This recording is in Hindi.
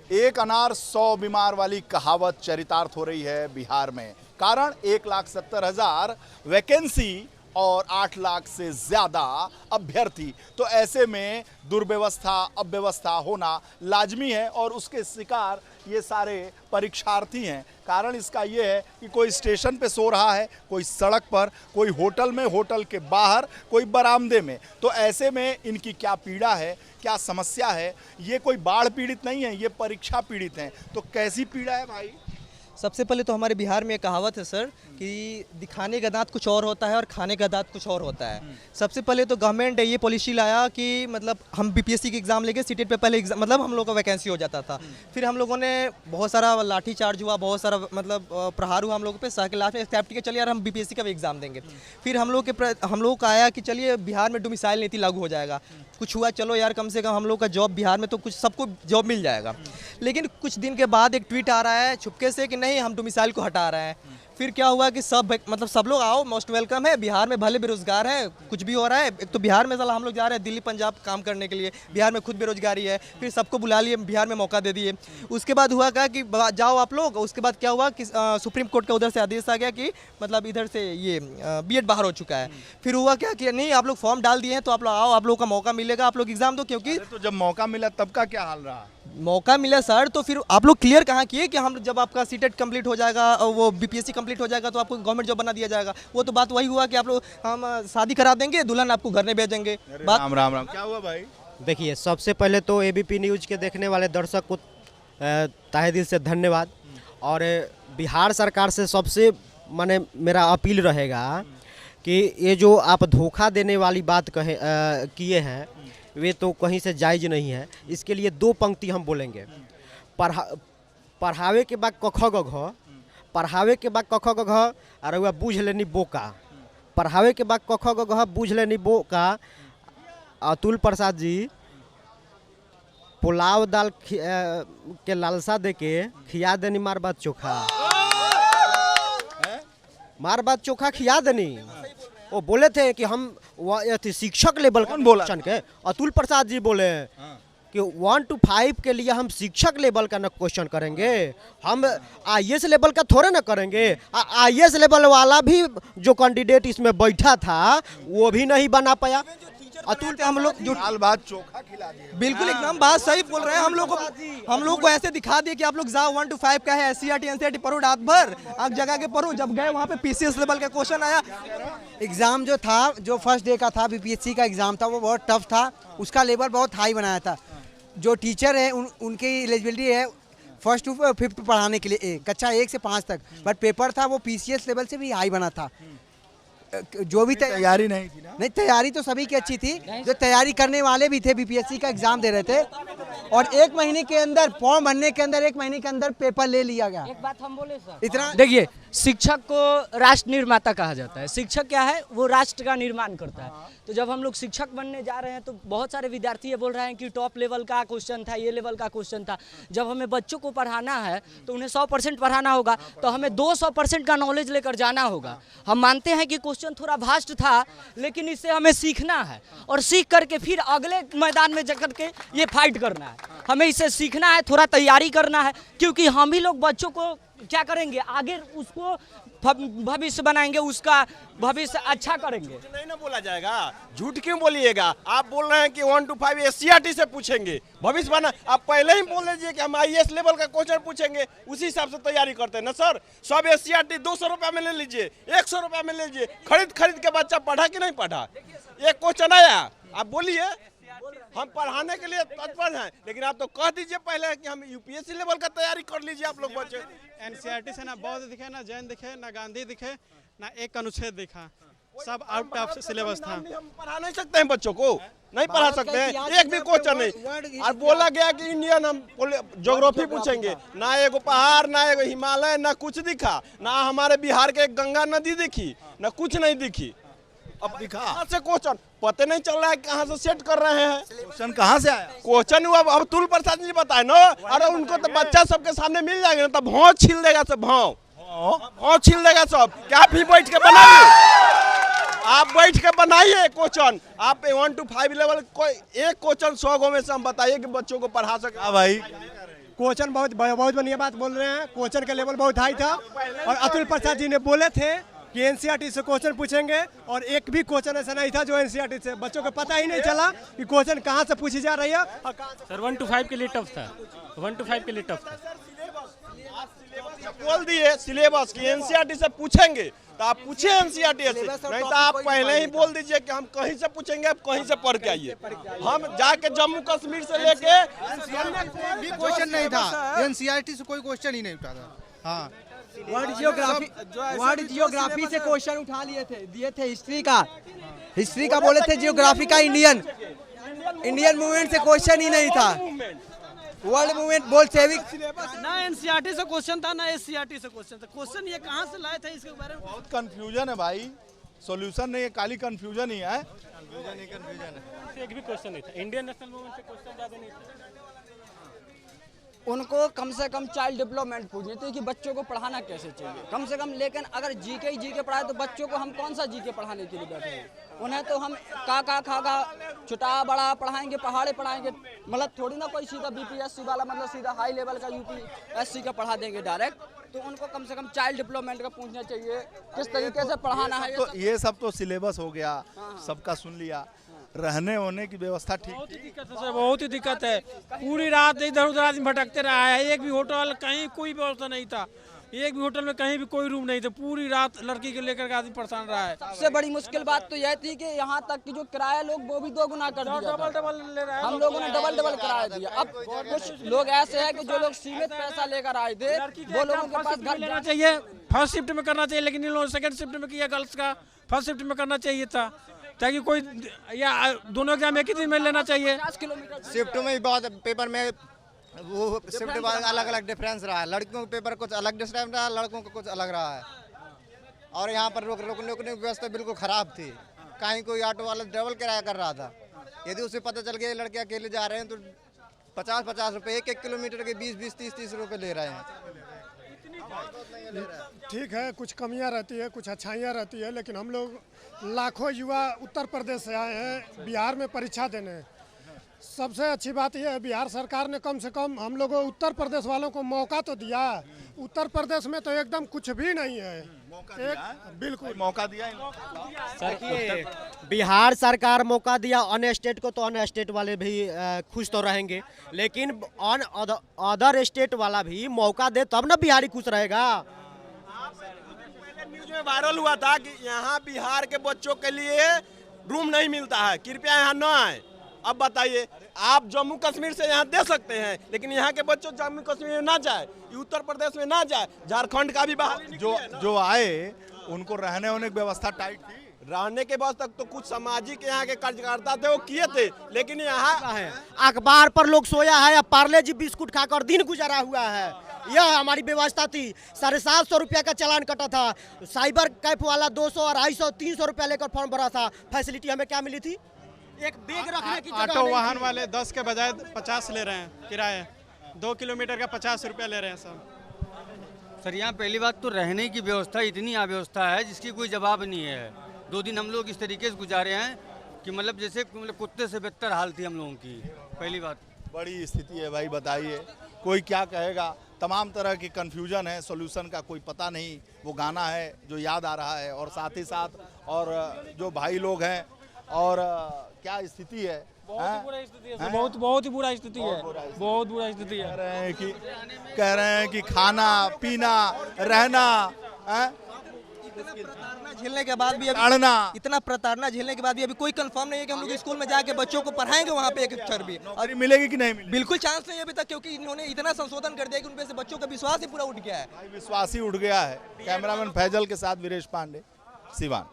एक अनार 100 बीमार वाली कहावत चरितार्थ हो रही है बिहार में। कारण 1,70,000 वैकेंसी और 8 लाख से ज़्यादा अभ्यर्थी। तो ऐसे में दुर्व्यवस्था अव्यवस्था होना लाजमी है और उसके शिकार ये सारे परीक्षार्थी हैं। कारण इसका ये है कि कोई स्टेशन पे सो रहा है, कोई सड़क पर, कोई होटल में, होटल के बाहर, कोई बरामदे में। तो ऐसे में इनकी क्या पीड़ा है, क्या समस्या है? ये कोई बाढ़ पीड़ित नहीं है, ये परीक्षा पीड़ित हैं। तो कैसी पीड़ा है भाई? सबसे पहले तो हमारे बिहार में एक कहावत है सर कि दिखाने का दांत कुछ और होता है और खाने का दांत कुछ और होता है। सबसे पहले तो गवर्नमेंट ये पॉलिसी लाया कि मतलब हम बीपीएससी के एग्ज़ाम लेके सीटेट पे पहले एग्जाम मतलब हम लोग का वैकेंसी हो जाता था। फिर हम लोगों ने बहुत सारा लाठी चार्ज हुआ, बहुत सारा मतलब प्रहार हुआ हम लोगों पे। सर के लास्ट में एक्सेप्ट किया चलिए यार हम बीपीएससी का भी एग्ज़ाम देंगे। फिर हम लोग का आया कि चलिए बिहार में डोमिसाइल नीति लागू हो जाएगा। कुछ हुआ, चलो यार कम से कम हम लोग का जॉब बिहार में तो कुछ सबको जॉब मिल जाएगा। लेकिन कुछ दिन के बाद एक ट्वीट आ रहा है छुपके से कि नहीं हम डोमिसाइल को हटा रहे हैं। फिर क्या हुआ कि सब लोग आओ, मोस्ट वेलकम है। बिहार में भले बेरोजगार है, कुछ भी हो रहा है। एक तो बिहार में साला हम लोग जा रहे हैं दिल्ली पंजाब काम करने के लिए, बिहार में खुद बेरोजगारी है। फिर सबको बुला लिए, बिहार में मौका दे दिए। उसके बाद हुआ क्या कि जाओ आप लोग। उसके बाद क्या हुआ कि सुप्रीम कोर्ट का उधर से आदेश आ गया कि मतलब इधर से ये बीएड बाहर हो चुका है। फिर हुआ क्या कि नहीं आप लोग फॉर्म डाल दिए हैं तो आप लोग आओ, आप लोग का मौका मिलेगा, आप लोग एग्जाम दो। क्योंकि तो जब मौका मिला तब का क्या हाल रहा? मौका मिला सर तो फिर आप लोग क्लियर कहाँ किए कि हम जब आपका सीटेट कंप्लीट हो जाएगा और वो बीपीएससी कंप्लीट हो जाएगा तो आपको गवर्नमेंट जॉब बना दिया जाएगा। वो तो बात वही हुआ कि आप लोग हम शादी करा देंगे, दुल्हन आपको घर नहीं भेजेंगे। बात राम राम राम। क्या हुआ भाई? देखिए, सबसे पहले तो एबीपी न्यूज़ के देखने वाले दर्शक को तहे दिल से धन्यवाद। और बिहार सरकार से सबसे माने मेरा अपील रहेगा कि ये जो आप धोखा देने वाली बात किए हैं वे तो कहीं से जायज़ नहीं है। इसके लिए 2 पंक्ति हम बोलेंगे। पढ़ावे के बाद क ख ग घ, पढ़ावे के बाद क ख ग घ, अरे वह बूझ लेनी बोका। पढ़ावे के बाद क ख ग घ बूझ लेनी बोका। अतुल प्रसाद जी पुलाव दाल के लालसा दे के खिया देनी मार बात चोखा। मार बात चोखा खिया देनी। वो बोले थे कि हम शिक्षक लेवल कौन बोला? के अतुल प्रसाद जी बोले कि 1 to 5 के लिए हम शिक्षक लेवल का न क्वेश्चन करेंगे, हम आईएएस लेवल का थोड़े ना करेंगे। आईएएस लेवल वाला भी जो कैंडिडेट इसमें बैठा था वो भी नहीं बना पाया। अतुल हम लोग जो दाल भात चोखा खिला दिए। बिल्कुल एकदम बात सही बोल रहे हैं। हम लोग को ऐसे दिखा दिए कि आप लोग जाओ 1 to 5 का है, एससीईआरटी एनसीईआरटी पढ़ो रात भर, आप जगह के पढ़ो। जब गए वहाँ पे पीसीएस लेवल का क्वेश्चन आया। एग्ज़ाम जो था, जो फर्स्ट डे का था बीपीएससी का एग्ज़ाम था, वो बहुत टफ था। उसका लेवल बहुत हाई बनाया था। जो टीचर है उनकी एलिजिबिलिटी है 1st to 5th पढ़ाने के लिए, कक्षा 1 से 5 तक। बट पेपर था वो पीसीएस लेवल से भी हाई बना था। जो भी तैयारी नहीं थी ना? नहीं, तैयारी तो सभी की अच्छी थी। जो तैयारी करने वाले भी थे बीपीएससी का एग्जाम दे रहे थे, और 1 महीने के अंदर फॉर्म भरने के अंदर 1 महीने के अंदर पेपर ले लिया गया। एक बात हम बोले सर, इतना देखिए, शिक्षक को राष्ट्र निर्माता कहा जाता है। शिक्षक क्या है? वो राष्ट्र का निर्माण करता है। तो जब हम लोग शिक्षक बनने जा रहे हैं तो बहुत सारे विद्यार्थी ये बोल रहे हैं कि टॉप लेवल का क्वेश्चन था, ये लेवल का क्वेश्चन था। जब हमें बच्चों को पढ़ाना है तो उन्हें 100% पढ़ाना होगा, तो हमें 200% का नॉलेज लेकर जाना होगा। हम मानते हैं कि क्वेश्चन थोड़ा वास्ट था, लेकिन इससे हमें सीखना है और सीख करके फिर अगले मैदान में जाकर के ये फाइट करना है। हमें इससे सीखना है, थोड़ा तैयारी करना है, क्योंकि हम ही लोग बच्चों को क्या करेंगे, आगे उसको भविष्य बनाएंगे, उसका भविष्य अच्छा करेंगे। नहीं ना बोला जाएगा, झूठ क्यों बोलिएगा? आप बोल रहे हैं कि 1 to 5 एससीईआरटी से पूछेंगे, भविष्य बना। आप पहले ही बोल लीजिए कि हम आईएएस लेवल का क्वेश्चन पूछेंगे, उसी हिसाब से तैयारी करते हैं ना सर। सब एससीईआरटी 200 रुपया में ले लीजिए, 100 रुपया में ले लीजिए। खरीद के बच्चा पढ़ा कि नहीं पढ़ा? एक क्वेश्चन आया, आप बोलिए। हम पढ़ाने के लिए तत्पर हैं, लेकिन आप तो कह दीजिए पहले कि हम यूपीएससी लेवल का तैयारी कर लीजिए आप लोग बच्चे। एनसीईआरटी से ना बौद्ध दिखे, ना जैन दिखे, ना गांधी दिखे, ना एक अनुच्छेद दिखा। सब आउट ऑफ सिलेबस था। हम पढ़ा नहीं सकते हैं बच्चों को, नहीं पढ़ा सकते हैं। एक भी क्वेश्चन नहीं। और बोला गया कि इंडियन हम ज्योग्राफी पूछेंगे, ना एगो पहाड़, ना एगो हिमालय, ना कुछ दिखा, ना हमारे बिहार के गंगा नदी दिखी, ना कुछ नहीं दिखी। अब दिखा से क्वेश्चन पता नहीं चल रहा है कहाँ से सेट कर रहे हैं। क्वेश्चन कहाँ से आया? क्वेश्चन हुआ अब अतुल प्रसाद जी बताए ना। अरे उनको तो बच्चा सबके सामने मिल जाएगा ना, तो भाव छील देगा सब, भाव छील देगा सब। क्या आप ही बैठ के बनाइए, आप बैठ के बनाइए क्वेश्चन। आप 1 to 5 लेवल कोई एक क्वेश्चन 100 गो में से हम बताइए कि बच्चों को पढ़ा सके। हाँ भाई, क्वेश्चन बहुत बहुत बढ़िया बात बोल रहे हैं, क्वेश्चन का लेवल बहुत हाई था। और अतुल प्रसाद जी ने बोले थे कि एनसीईआरटी से क्वेश्चन पूछेंगे, और एक भी क्वेश्चन ऐसा नहीं था जो एनसीईआरटी से, बच्चों को पता ही नहीं चला कि क्वेश्चन कहाँ से पूछी जा रही है और कहाँ से। सर 1 to 5 के लिए टफ था, 1 to 5 के लिए टफ था। बोल दिए सिलेबस की एनसीईआरटी से पूछेंगे तो आप पूछे एनसीईआरटी से, नहीं तो आप पहले ही बोल दीजिए कि हम कहीं से पूछेंगे, आप कहीं से पढ़ के आइए। हम जाके जम्मू कश्मीर से लेके भी क्वेश्चन नहीं था, एनसीईआरटी से कोई क्वेश्चन ही नहीं उठा था। हाँ, वर्ल्ड जियोग्राफी से क्वेश्चन उठा लिए थे, दिए थे हिस्ट्री का बोले थे, जियोग्राफी का इंडियन मूवमेंट से क्वेश्चन ही नहीं था। वर्ल्ड मूवमेंट बोल सेविंग ना एनसीईआरटी से क्वेश्चन था ना एससीईआरटी से क्वेश्चन था। क्वेश्चन ये कहाँ से लाए थे इसके बारे में बहुत कंफ्यूजन है भाई, सॉल्यूशन नहीं है, खाली कंफ्यूजन ही है। एक भी क्वेश्चन नहीं था, इंडियन नेशनल मूवमेंट से क्वेश्चन ज़्यादा नहीं था। उनको कम से कम चाइल्ड डेवलपमेंट पूछनी चाहिए कि बच्चों को पढ़ाना कैसे चाहिए कम से कम। लेकिन अगर जीके पढ़ाए तो बच्चों को हम कौन सा जीके पढ़ाने के लिए बैठे हैं? उन्हें तो हम का छोटा बड़ा पढ़ाएंगे, पहाड़े पढ़ाएंगे, मतलब थोड़ी ना कोई सीधा बीपीएससी वाला मतलब सीधा हाई लेवल का यूपीएससी का पढ़ा देंगे डायरेक्ट। तो उनको कम से कम चाइल्ड डेवलपमेंट का पूछना चाहिए, किस तरीके से पढ़ाना है। तो ये सब तो सिलेबस हो गया, सबका सुन लिया। रहने होने की व्यवस्था ठीक बहुत ही दिक्कत है सर, बहुत ही दिक्कत है। पूरी रात इधर उधर आदमी भटकते रहा है, एक भी होटल कहीं कोई व्यवस्था नहीं था, एक भी होटल में कहीं भी कोई रूम नहीं था। पूरी रात लड़की को लेकर आदमी परेशान रहा है। सबसे बड़ी मुश्किल बात तो यह थी कि यहाँ तक कि जो किराया लोग वो भी 2 गुना कर दिया, डबल ले रहा है। हम लोगों ने डबल किराया दिया। अब कुछ लोग ऐसे हैं कि जो लोग सीमित पैसा लेकर आए थे वो लोगों के पास घर लेना चाहिए, फर्स्ट शिफ्ट में करना चाहिए, लेकिन इन लोगों ने सेकंड शिफ्ट में किया। गर्ल्स का फर्स्ट शिफ्ट में करना चाहिए था, ताकि कोई या दोनों एग्जाम एक ही दिन में लेना चाहिए। 50 किलोमीटर शिफ्ट में भी बहुत पेपर में वो शिफ्ट अलग अलग डिफरेंस रहा है। लड़कियों के पेपर कुछ अलग डिफरेंस रहा है, लड़कों का कुछ अलग रहा है। और यहाँ पर रोकने की व्यवस्था बिल्कुल ख़राब थी। कहीं कोई ऑटो वाला डबल किराया कर रहा था, यदि उसे पता चल गया लड़के अकेले जा रहे हैं तो 50-50 रुपये, 1-1 किलोमीटर के 20-20, 30-30 रुपये ले रहे हैं। ठीक है, कुछ कमियां रहती है, कुछ अच्छाइयां रहती है, लेकिन हम लोग लाखों युवा उत्तर प्रदेश से आए हैं बिहार में परीक्षा देने। सबसे अच्छी बात यह है बिहार सरकार ने कम से कम हम लोगों उत्तर प्रदेश वालों को मौका तो दिया। उत्तर प्रदेश में तो एकदम कुछ भी नहीं है, बिल्कुल मौका दिया। देखिए, बिहार सरकार मौका दिया, अन स्टेट को तो अन स्टेट वाले भी खुश तो रहेंगे, लेकिन अदर स्टेट वाला भी मौका दे तब ना बिहारी खुश रहेगा। न्यूज में वायरल हुआ था कि यहाँ बिहार के बच्चों के लिए रूम नहीं मिलता है, कृपया यहाँ न आए। अब बताइए, आप जम्मू कश्मीर से यहाँ दे सकते हैं, लेकिन यहाँ के बच्चों जम्मू कश्मीर में ना जाए, उत्तर प्रदेश में ना जाए, झारखंड का भी बाहर जो आए उनको रहने होने की व्यवस्था टाइट थी। रहने के बाद तक तो कुछ सामाजिक यहाँ के कार्यकर्ता थे वो किए थे, लेकिन यहाँ है अखबार पर लोग सोया है या पार्ले जी बिस्कुट खाकर दिन गुजारा हुआ है। यह हमारी व्यवस्था थी। 750 रुपया का चालान कटा था, साइबर कैफ वाला 200, 250, 300 रुपया लेकर फॉर्म भरा था। फैसिलिटी हमें क्या मिली थी? एक बैग रखने की जगह ऑटो नहीं वाहन थी। वाले 10 के बजाय 50 ले रहे हैं किराया, 2 किलोमीटर का 50 रुपया ले रहे हैं सब। सर यहाँ पहली बात तो रहने की व्यवस्था इतनी अव्यवस्था है जिसकी कोई जवाब नहीं है। 2 दिन हम लोग इस तरीके से गुजारे हैं कि मतलब जैसे कुत्ते से बेहतर हाल थी हम लोगों की। पहली बात बड़ी स्थिति है भाई, बताइए कोई क्या कहेगा। तमाम तरह की कंफ्यूजन है, सॉल्यूशन का कोई पता नहीं। वो गाना है जो याद आ रहा है, और साथ ही साथ और जो भाई लोग हैं और क्या स्थिति है, बहुत ही बुरा स्थिति है, बहुत बुरा स्थिति है। कह रहे हैं कि खाना पीना रहना झेलने के बाद भी पढ़ना, इतना प्रताड़ना झेलने के बाद भी अभी कोई कंफर्म नहीं है कि हम लोग स्कूल में जाके बच्चों को पढ़ाएंगे वहाँ पे एक अक्षर भी। और मिलेगी कि नहीं मिलेगी? बिल्कुल चांस नहीं है अभी तक, क्योंकि इन्होंने इतना संशोधन कर दिया कि उन पे से बच्चों का विश्वास ही पूरा उठ गया है। भाई विश्वास ही उठ गया है। कैमरामैन फैजल के साथ वीरेश पांडे, सिवान।